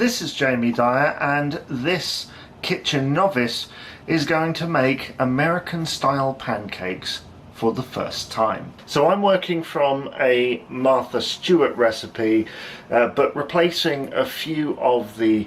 This is Jamie Dyer, and this kitchen novice is going to make American style pancakes for the first time. So I'm working from a Martha Stewart recipe, but replacing a few of the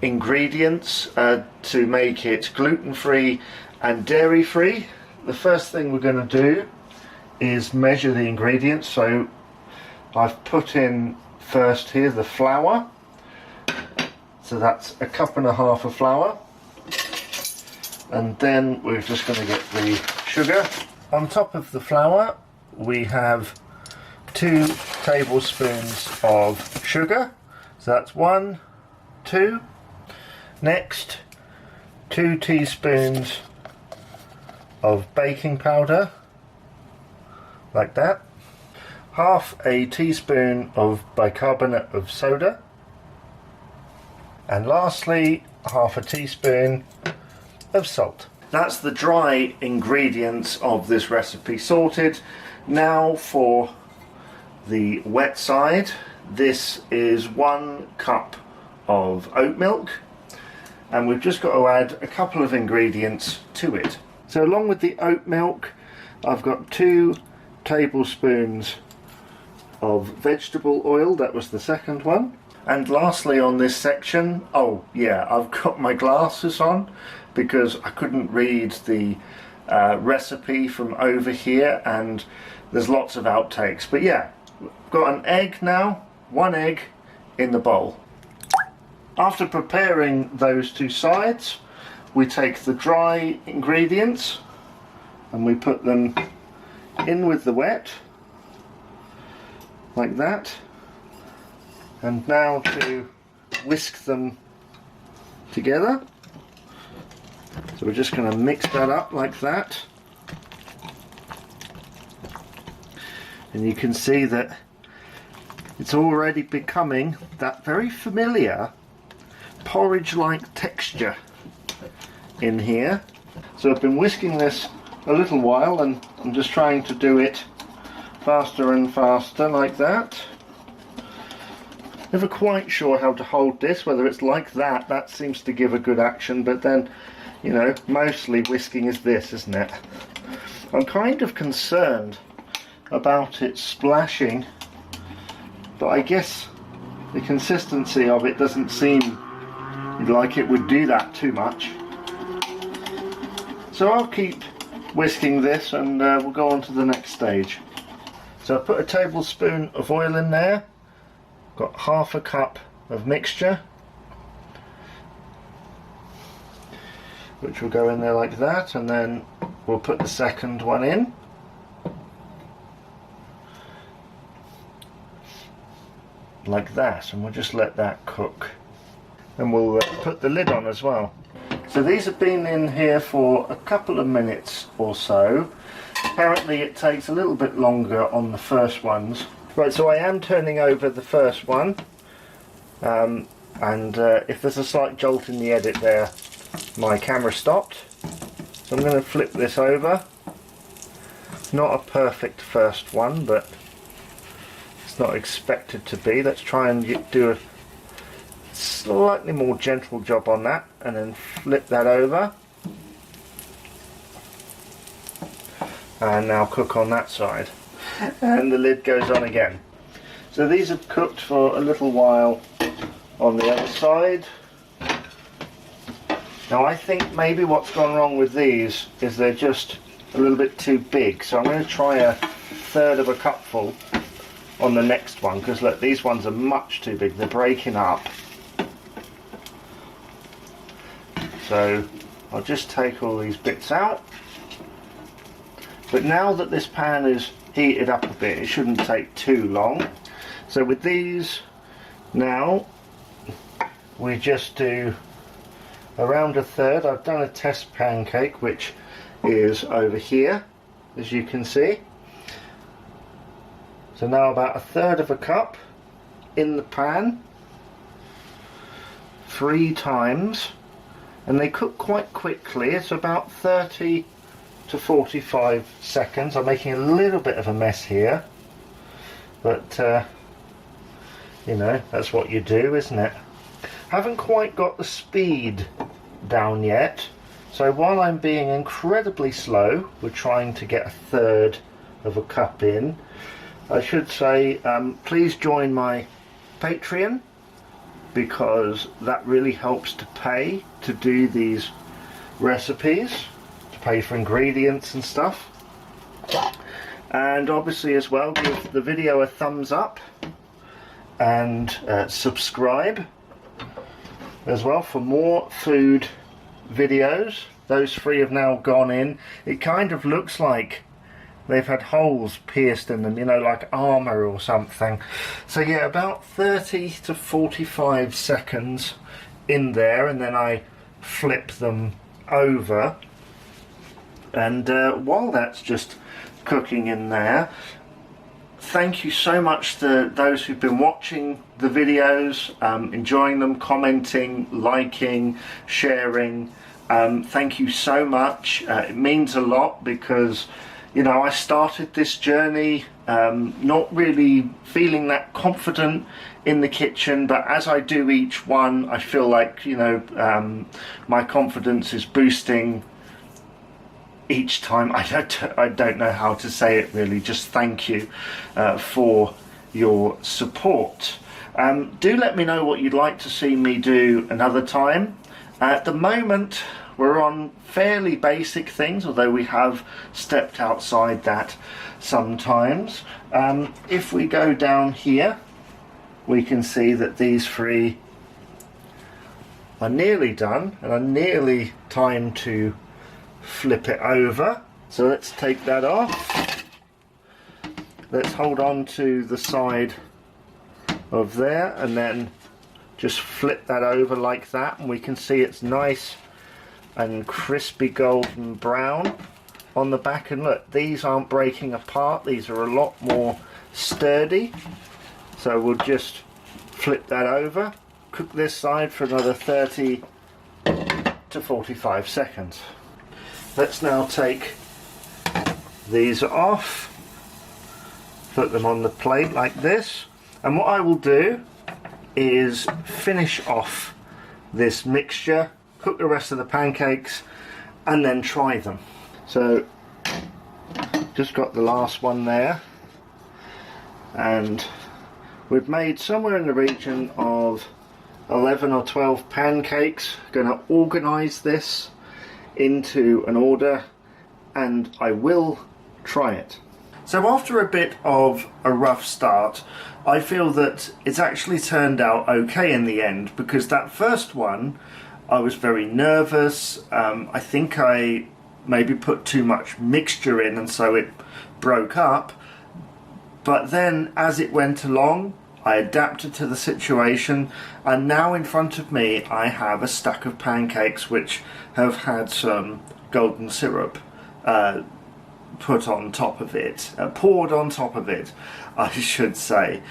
ingredients to make it gluten-free and dairy-free. The first thing we're going to do is measure the ingredients. So I've put in first here the flour. So that's 1.5 cups of flour. And then we're just going to get the sugar. On top of the flour we have 2 tablespoons of sugar. So that's 1, 2. Next, 2 teaspoons of baking powder, like that. Half a teaspoon of bicarbonate of soda. And lastly, half a teaspoon of salt. That's the dry ingredients of this recipe sorted. Now for the wet side. This is 1 cup of oat milk, and we've just got to add a couple of ingredients to it. So along with the oat milk, I've got 2 tablespoons of vegetable oil. That was the second one. And lastly on this section, oh yeah, I've got my glasses on because I couldn't read the recipe from over here, and there's lots of outtakes. But yeah, I've got an egg now, 1 egg in the bowl. After preparing those 2 sides, we take the dry ingredients and we put them in with the wet, like that. And now to whisk them together. So we're just going to mix that up like that. And you can see that it's already becoming that very familiar porridge-like texture in here. So I've been whisking this a little while, and I'm just trying to do it faster and faster like that. Never quite sure how to hold this, whether it's like that. That seems to give a good action, but then, you know, mostly whisking is this, isn't it? I'm kind of concerned about it splashing, but I guess the consistency of it doesn't seem like it would do that too much. So I'll keep whisking this, and we'll go on to the next stage. So I put a tablespoon of oil in there. Got 1/2 cup of mixture, which will go in there like that, and then we'll put the second one in. Like that, and we'll just let that cook. And we'll put the lid on as well. So these have been in here for a couple of minutes or so. Apparently it takes a little bit longer on the first ones. Right, so I am turning over the first one, and if there's a slight jolt in the edit there, my camera stopped. So I'm going to flip this over. Not a perfect first one, but it's not expected to be. Let's try and do a slightly more gentle job on that, and then flip that over. And now cook on that side. And the lid goes on again. So these have cooked for a little while on the other side. Now I think maybe what's gone wrong with these is they're just a little bit too big. So I'm going to try 1/3 cupful on the next one, because look, these ones are much too big. They're breaking up. So I'll just take all these bits out. But now that this pan is heated up a bit, it shouldn't take too long. So with these now, we just do around 1/3. I've done a test pancake, which is over here, as you can see. So now about 1/3 cup in the pan, 3 times, and they cook quite quickly. It's about 30 to 45 seconds. I'm making a little bit of a mess here, but you know, that's what you do, isn't it? Haven't quite got the speed down yet, so while I'm being incredibly slow, we're trying to get a third of a cup in. I should say, please join my Patreon, because that really helps to pay to do these recipes, to pay for ingredients and stuff. And obviously as well, give the video a thumbs up and subscribe as well for more food videos. Those 3 have now gone in. It kind of looks like they've had holes pierced in them, you know, like armour or something. So yeah, about 30 to 45 seconds in there, and then I flip them over. And while that's just cooking in there, thank you so much to those who've been watching the videos, enjoying them, commenting, liking, sharing. Thank you so much. It means a lot, because you know, I started this journey not really feeling that confident in the kitchen, but as I do each one, I feel like, you know, my confidence is boosting each time. I don't know how to say it really. Just thank you for your support. Do let me know what you'd like to see me do another time. At the moment, we're on fairly basic things, although we have stepped outside that sometimes. If we go down here, we can see that these 3 are nearly done, and are nearly time to flip it over. So let's take that off. Let's hold on to the side of there, and then just flip that over like that, and we can see it's nice and crispy golden brown on the back. And look, these aren't breaking apart, these are a lot more sturdy. So we'll just flip that over, cook this side for another 30 to 45 seconds. Let's now take these off, put them on the plate like this, and what I will do is finish off this mixture, cook the rest of the pancakes, and then try them. So just got the last one there, and we've made somewhere in the region of 11 or 12 pancakes. Going to organize this into an order, and I will try it. So after a bit of a rough start, I feel that it's actually turned out okay in the end, because that first one I was very nervous. I think I maybe put too much mixture in, and so it broke up. But then as it went along, I adapted to the situation, and now in front of me I have a stack of pancakes which have had some golden syrup put on top of it, poured on top of it, I should say.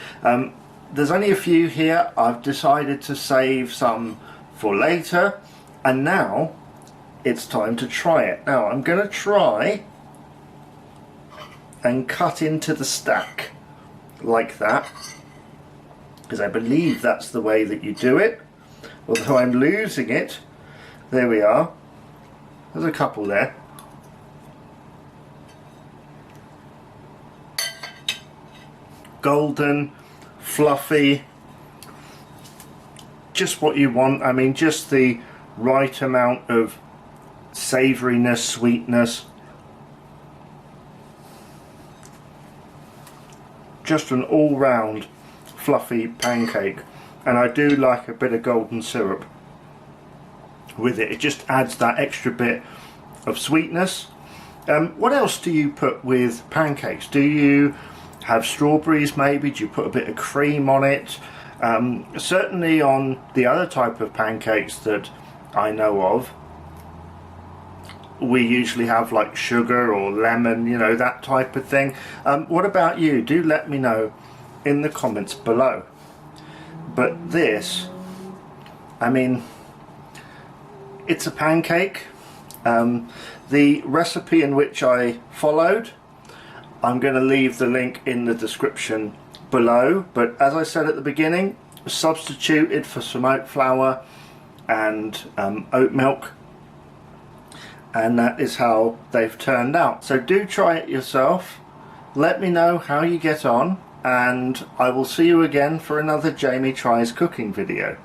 There's only a few here. I've decided to save some for later, and now it's time to try it. Now I'm going to try and cut into the stack like that, because I believe that's the way that you do it, although I'm losing it. There we are. There's a couple there. Golden, fluffy, just what you want. I mean, just the right amount of savouriness, sweetness. Just an all-round fluffy pancake, and I do like a bit of golden syrup with it. It just adds that extra bit of sweetness. What else do you put with pancakes? Do you have strawberries maybe? Do you put a bit of cream on it? Certainly on the other type of pancakes that I know of, we usually have like sugar or lemon, you know, that type of thing. What about you? Do let me know in the comments below. But this, I mean, it's a pancake. The recipe in which I followed, I'm going to leave the link in the description below, but as I said at the beginning, substituted for some oat flour and oat milk, and that is how they've turned out. So do try it yourself, let me know how you get on, and I will see you again for another Jamie Tries Cooking video.